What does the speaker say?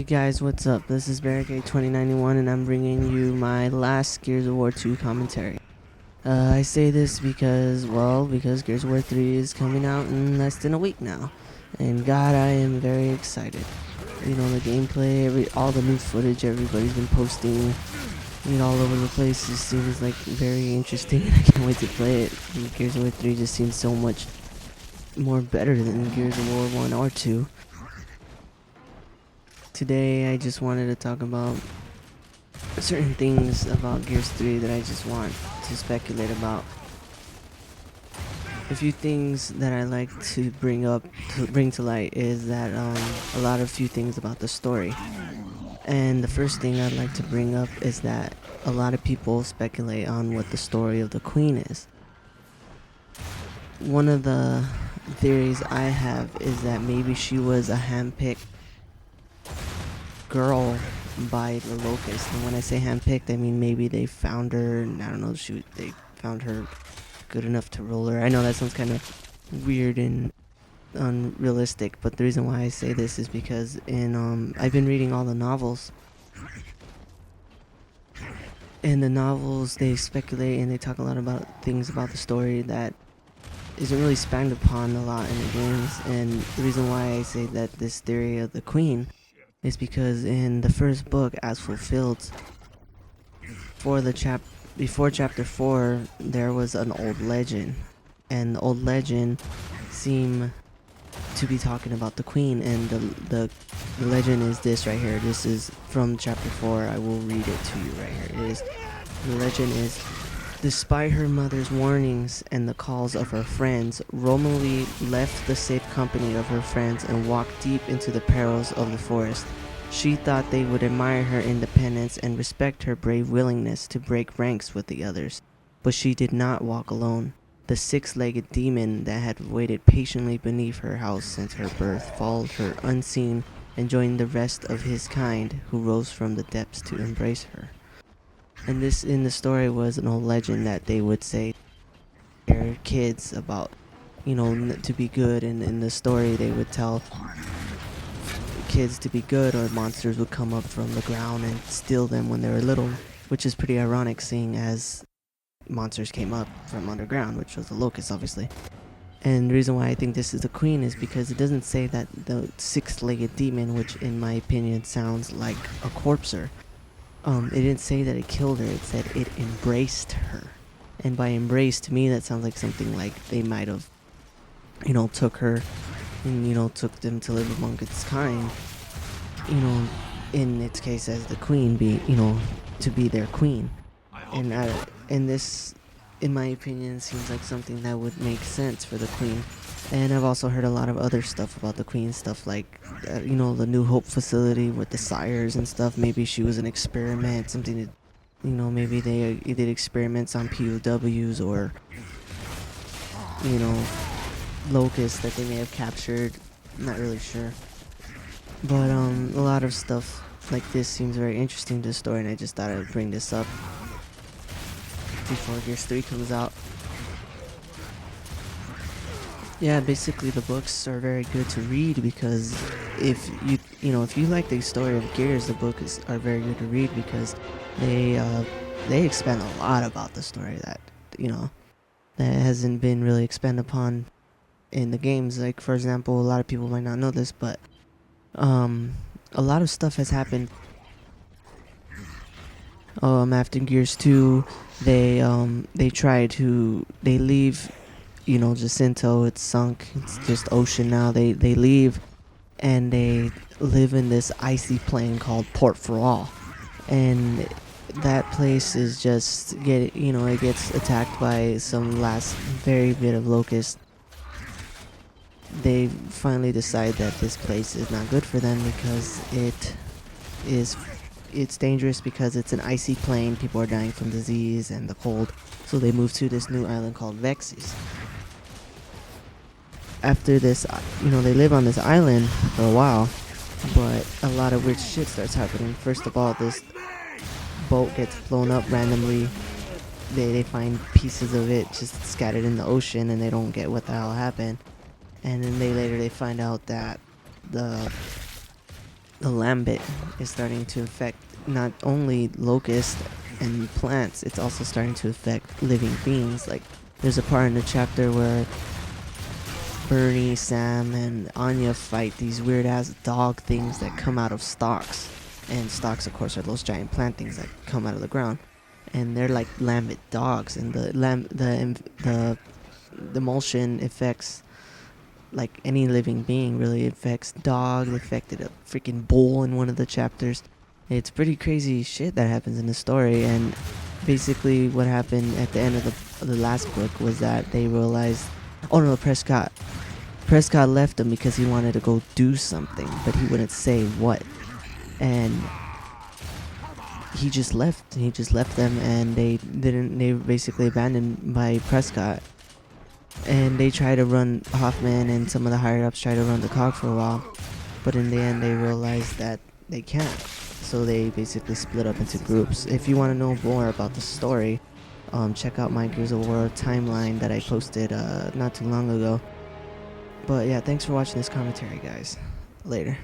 Guys, what's up? This is Barricade2091 and I'm bringing you my last Gears of War 2 commentary. I say this because Gears of War 3 is coming out in less than a week now. And God, I am very excited. You know, the gameplay, all the new footage everybody's been posting, all over the place just seems like very interesting and I can't wait to play it. And Gears of War 3 just seems so much more better than Gears of War 1 or 2. Today I just wanted to talk about certain things about Gears 3 that I just want to speculate about. A few things that I like to bring to light is that a few things about the story. And the first thing I'd like to bring up is that a lot of people speculate on what the story of the Queen is. One of the theories I have is that maybe she was a handpicked girl by the Locust, and when I say handpicked, I mean maybe they found her, and I don't know, they found her good enough to roll her. I know that sounds kind of weird and unrealistic, but the reason why I say this is because I've been reading all the novels. In the novels, they speculate and they talk a lot about things about the story that isn't really spanned upon a lot in the games, and the reason why I say that this theory of the Queen is because in the first book, As Fulfilled, before chapter 4, there was an old legend, and the old legend seemed to be talking about the Queen, and the legend is this right here. This is from chapter 4. I will read it to you right here. The legend is: despite her mother's warnings and the calls of her friends, Romilly left the safe company of her friends and walked deep into the perils of the forest. She thought they would admire her independence and respect her brave willingness to break ranks with the others. But she did not walk alone. The six-legged demon that had waited patiently beneath her house since her birth followed her unseen and joined the rest of his kind, who rose from the depths to embrace her. And this in the story was an old legend that they would say to their kids about, to be good, and in the story they would tell kids to be good or monsters would come up from the ground and steal them when they were little, which is pretty ironic seeing as monsters came up from underground, which was the Locust obviously. And the reason why I think this is the Queen is because it doesn't say that the six-legged demon, which in my opinion sounds like a corpser, it didn't say that it killed her, it said it embraced her. And by embrace, to me, that sounds like something like they might have, took her and, took them to live among its kind, in its case as the Queen, to be their queen. And this, in my opinion, seems like something that would make sense for the Queen. And I've also heard a lot of other stuff about the Queen, stuff like, the New Hope facility with the sires and stuff. Maybe she was an experiment, something that, maybe they did experiments on POWs or, locusts that they may have captured. I'm not really sure. But a lot of stuff like this seems very interesting to the story, and I just thought I'd bring this up before Gears 3 comes out. Yeah, basically the books are very good to read because if you like the story of Gears, the books are very good to read because they expand a lot about the story that that hasn't been really expanded upon in the games. Like, for example, a lot of people might not know this, but a lot of stuff has happened after Gears 2. They leave, Jacinto. It's sunk, it's just ocean now. They leave and they live in this icy plain called Port for All, and that place is just it gets attacked by some last very bit of locusts. They finally decide that this place is not good for them because it's dangerous because it's an icy plain. People are dying from disease and the cold, so they move to this new island called Vexis. After this, they live on this island for a while, but a lot of weird shit starts happening. First of all, this boat gets blown up randomly. They find pieces of it just scattered in the ocean, and they don't get what the hell happened. And then later they find out that the lambit is starting to affect not only locusts and plants, it's also starting to affect living beings. Like, there's a part in the chapter where Bernie, Sam, and Anya fight these weird ass dog things that come out of stalks. And stalks, of course, are those giant plant things that come out of the ground. And they're like lambit dogs, and the emulsion affects like any living being. Really, it affects dogs. It affected a freaking bull in one of the chapters. It's pretty crazy shit that happens in the story. And basically, what happened at the end of the last book was that they realized, oh no, Prescott left them because he wanted to go do something, but he wouldn't say what. And he just left them, and they were basically abandoned by Prescott. And they try to run, Hoffman and some of the higher ups try to run the cog for a while, but in the end they realized that they can't. So they basically split up into groups. If you want to know more about the story, check out my Gears of War timeline that I posted not too long ago. But yeah, thanks for watching this commentary, guys. Later.